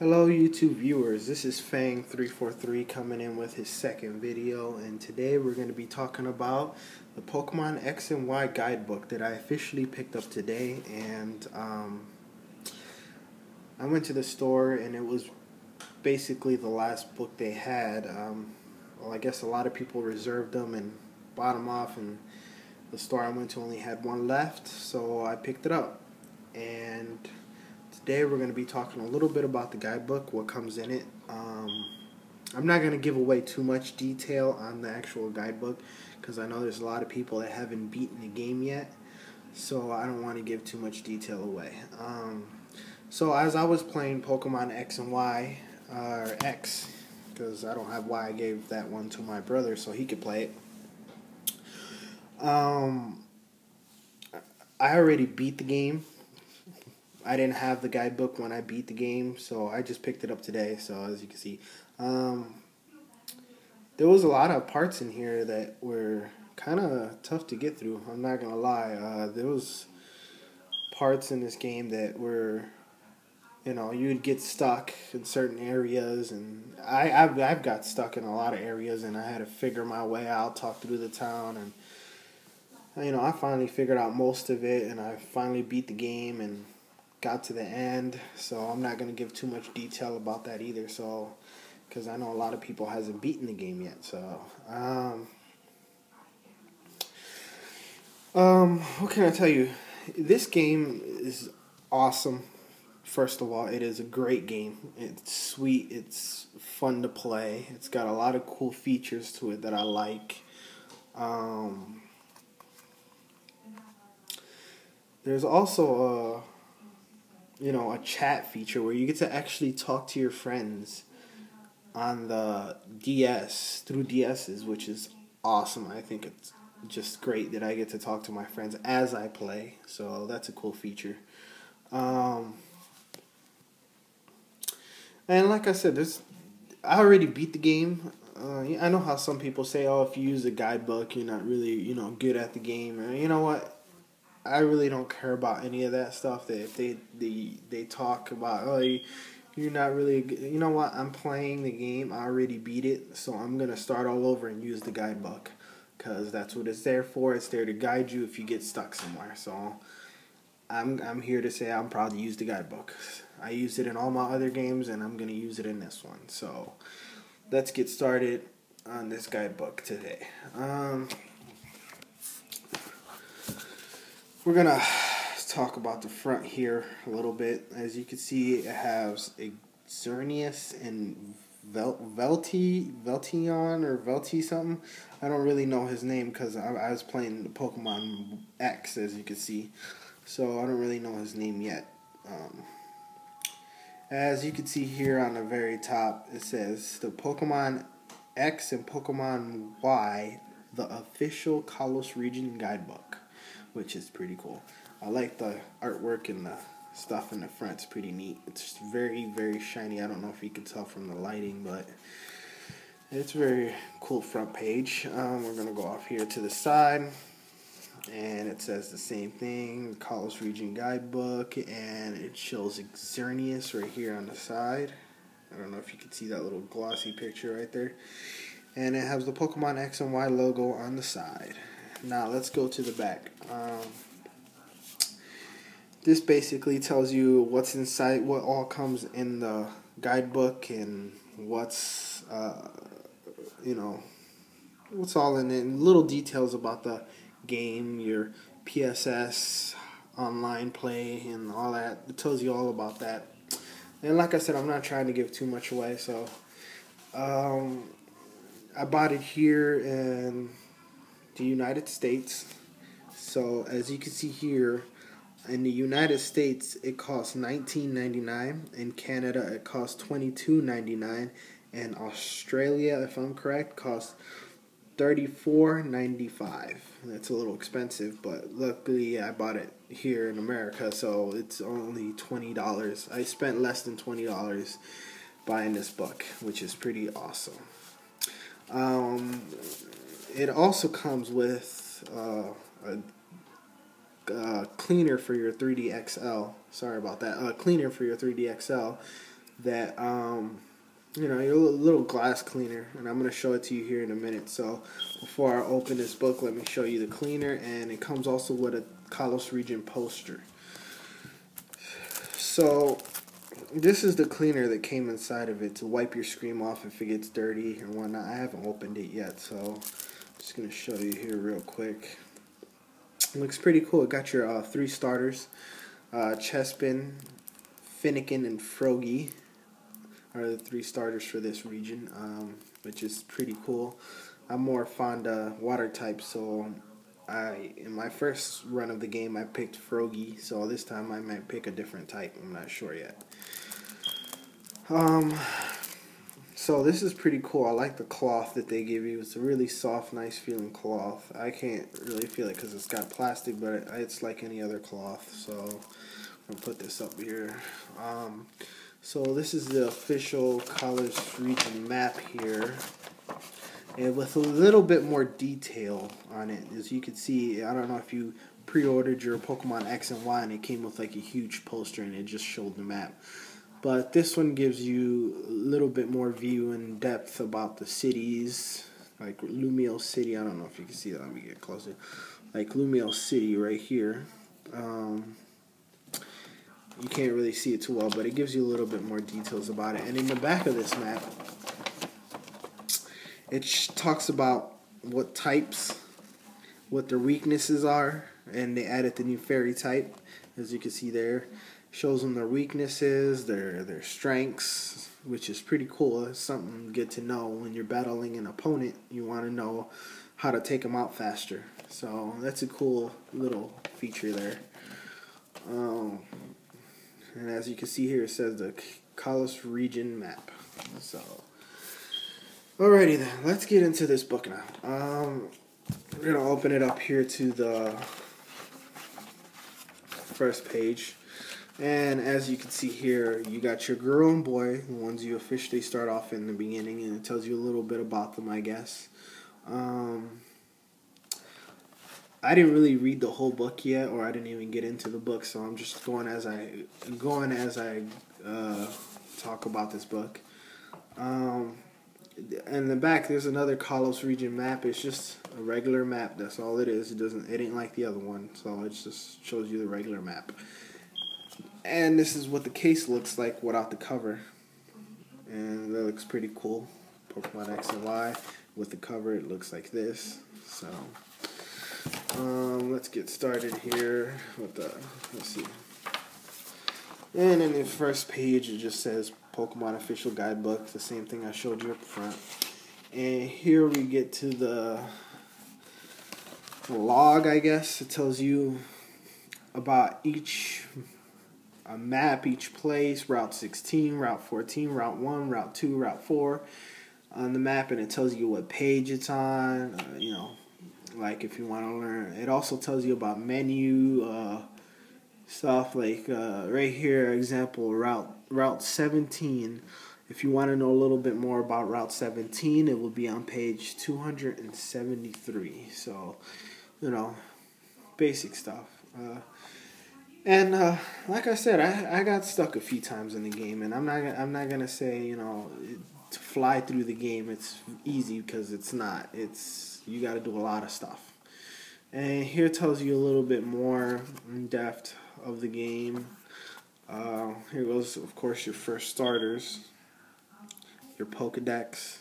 Hello YouTube viewers, this is Fang343 coming in with his second video, and today we're going to be talking about the Pokemon X and Y guidebook that I officially picked up today. And I went to the store and it was basically the last book they had. Well, I guess a lot of people reserved them and bought them off, and the store I went to only had one left, so I picked it up. And today we're going to be talking a little bit about the guidebook, what comes in it. I'm not going to give away too much detail on the actual guidebook because I know there's a lot of people that haven't beaten the game yet, so I don't want to give too much detail away. So as I was playing Pokemon X and Y, or X, because I don't have Y, I gave that one to my brother so he could play it. I already beat the game. I didn't have the guidebook when I beat the game, so I just picked it up today. So as you can see, there was a lot of parts in here that were kind of tough to get through. I'm not gonna lie. There was parts in this game that were, you'd get stuck in certain areas, and I've got stuck in a lot of areas, and I had to figure my way out, talk through the town, and I finally figured out most of it, and I finally beat the game and got to the end. So I'm not going to give too much detail about that either, so because I know a lot of people hasn't beaten the game yet. So what can I tell you? This game is awesome. First of all, it is a great game. It's sweet, it's fun to play, it's got a lot of cool features to it that I like. There's also a chat feature where you get to actually talk to your friends on the DS through DSs, which is awesome. I think it's just great that I get to talk to my friends as I play, so that's a cool feature. And like I said, I already beat the game. I know how some people say, oh, if you use a guidebook, you're not really, good at the game. And you know what? I really don't care about any of that stuff. That if they talk about, oh, you're not really, you know what? I'm playing the game. I already beat it, so I'm gonna start all over and use the guidebook, because that's what it's there for. It's there to guide you if you get stuck somewhere. So I'm here to say I'm proud to use the guidebook. I used it in all my other games, and I'm gonna use it in this one. So let's get started on this guidebook today. We're going to talk about the front here a little bit. As you can see, it has a Xerneas and Veltion or Velti something. I don't really know his name because I was playing the Pokemon X, as you can see. So I don't really know his name yet. As you can see here on the very top, it says the Pokemon X and Pokemon Y, the official Kalos region guidebook, which is pretty cool. I like the artwork and the stuff in the front. It's pretty neat. It's very, very shiny. I don't know if you can tell from the lighting, but it's a very cool front page. We're going to go off here to the side, and it says the same thing, Kalos Region Guidebook, and it shows Xerneas right here on the side. I don't know if you can see that little glossy picture right there. And it has the Pokemon X and Y logo on the side. Now let's go to the back. This basically tells you what's inside, what all comes in the guidebook, and what's what's all in it, and little details about the game, your PSS, online play, and all that. It tells you all about that. And like I said, I'm not trying to give too much away, so I bought it here in the United States. So as you can see here, in the United States it costs $19.99. In Canada it costs $22.99. And Australia, if I'm correct, costs $34.95. That's a little expensive, but luckily I bought it here in America, so it's only $20. I spent less than $20 buying this book, which is pretty awesome. It also comes with a cleaner for your 3D XL. Sorry about that. A cleaner for your 3D XL that you know, your little glass cleaner, and I'm going to show it to you here in a minute. So before I open this book, let me show you the cleaner, and it comes also with a Kalos Region poster. So this is the cleaner that came inside of it to wipe your screen off if it gets dirty and whatnot. I haven't opened it yet, so I'm just going to show you here real quick. It looks pretty cool. It got your 3 starters, Chespin, Finnegan, and Froakie are the 3 starters for this region, which is pretty cool. I'm more fond of water types, so in my first run of the game I picked Froakie, so this time I might pick a different type. I'm not sure yet. So this is pretty cool. I like the cloth that they give you. It's a really soft, nice feeling cloth. I can't really feel it because it's got plastic, but it's like any other cloth. So I'm going to put this up here. So this is the official Kalos Region map here, and with a little bit more detail on it. As you can see, I don't know if you pre-ordered your Pokemon X and Y and it came with like a huge poster and it just showed the map. But this one gives you a little bit more view and depth about the cities, like Lumiose City. I don't know if you can see that. Let me get closer. Like Lumiose City right here. You can't really see it too well, but it gives you a little bit more details about it. And in the back of this map, it talks about what types, what their weaknesses are, and they added the new fairy type, as you can see there. Shows them their weaknesses, their strengths, which is pretty cool. It's something good to know when you're battling an opponent. You want to know how to take them out faster. So that's a cool little feature there. And as you can see here, it says the Kalos Region map. So, alrighty then, let's get into this book now. We're gonna open it up here to the first page. And as you can see here, you got your girl and boy, the ones you officially start off in the beginning, and it tells you a little bit about them, I guess. I didn't really read the whole book yet, or I didn't even get into the book, so I'm just going as I talk about this book. In the back, there's another Kalos Region map. It's just a regular map. That's all it is. It ain't like the other one, so it just shows you the regular map. And this is what the case looks like without the cover. And that looks pretty cool. Pokemon X and Y. With the cover, it looks like this. So, let's get started here with let's see. And in the first page, it just says Pokemon Official Guidebook. The same thing I showed you up front. And here we get to the log, I guess. It tells you about each a map, each place, Route 16, Route 14, Route 1, Route 2, Route 4 on the map, and it tells you what page it's on, you know, like if you want to learn. It also tells you about menu stuff, like right here, example, Route 17. If you want to know a little bit more about Route 17, it will be on page 273. So, you know, basic stuff. And like I said, I got stuck a few times in the game, and I'm not gonna say, you know, to fly through the game it's easy, because it's not. You got to do a lot of stuff. And here tells you a little bit more in depth of the game. Here goes, of course, your first starters, your Pokedex.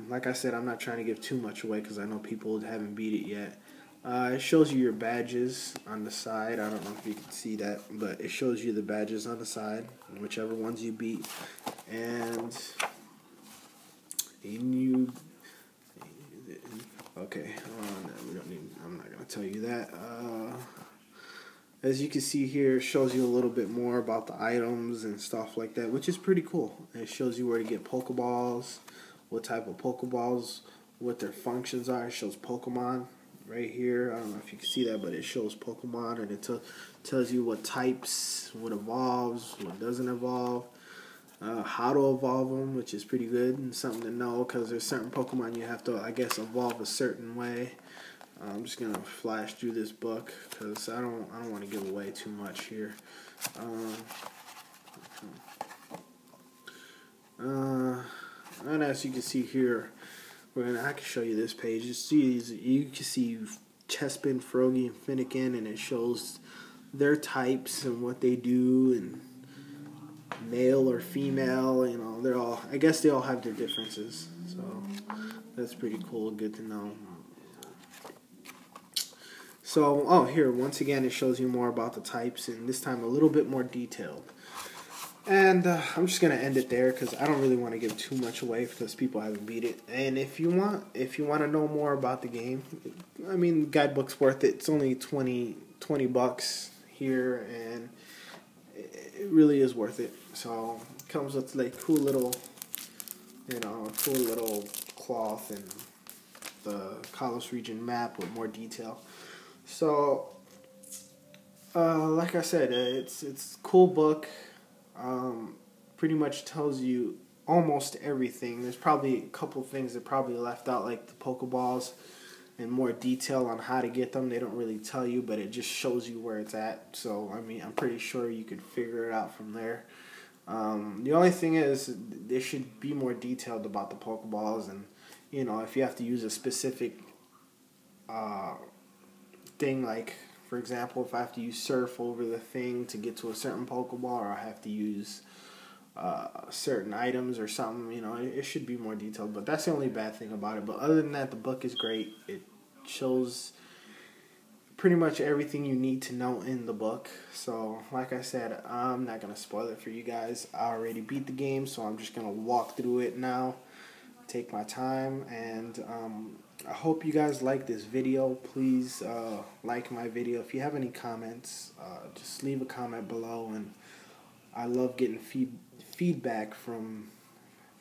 Like I said, I'm not trying to give too much away because I know people haven't beat it yet. It shows you your badges on the side. I don't know if you can see that, but it shows you the badges on the side, whichever ones you beat. And okay, I'm not going to tell you that. As you can see here, it shows you a little bit more about the items and stuff like that, which is pretty cool. It shows you where to get Pokeballs, what type of Pokeballs, what their functions are. It shows Pokemon right here. I don't know if you can see that, but it shows Pokemon, and it tells you what types, what evolves, what doesn't evolve, how to evolve them, which is pretty good and something to know, because there's certain Pokemon you have to, I guess, evolve a certain way. I'm just gonna flash through this book because I don't want to give away too much here. And as you can see here, I can show you this page. You can see Chespin, Froakie, and Finnegan, and it shows their types and what they do, and male or female. You know, they're all. I guess they all have their differences. So that's pretty cool. Good to know. So, oh, here, once again, it shows you more about the types, and this time a little bit more detailed. And I'm just going to end it there because I don't really want to give too much away because people haven't beat it. And if you want to know more about the game, I mean, the guidebook's worth it. It's only 20 bucks here, and it really is worth it. So, it comes with like cool little cloth and the Kalos region map with more detail. So, like I said, it's a cool book. Pretty much tells you almost everything. There's probably a couple things that probably left out, like the Pokeballs and more detail on how to get them. They don't really tell you, but it just shows you where it's at. So, I mean, I'm pretty sure you could figure it out from there. The only thing is, they should be more detailed about the Pokeballs, and, you know, if you have to use a specific thing, like, for example, if I have to use Surf over the thing to get to a certain Pokeball, or I have to use certain items or something, you know, it should be more detailed. But that's the only bad thing about it. But other than that, the book is great. It shows pretty much everything you need to know in the book. So, like I said, I'm not going to spoil it for you guys. I already beat the game, so I'm just going to walk through it now, take my time, and I hope you guys like this video. Please like my video. If you have any comments, just leave a comment below, and I love getting feedback from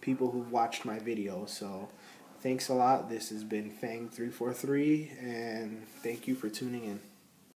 people who've watched my video. So thanks a lot. This has been Fang343, and thank you for tuning in.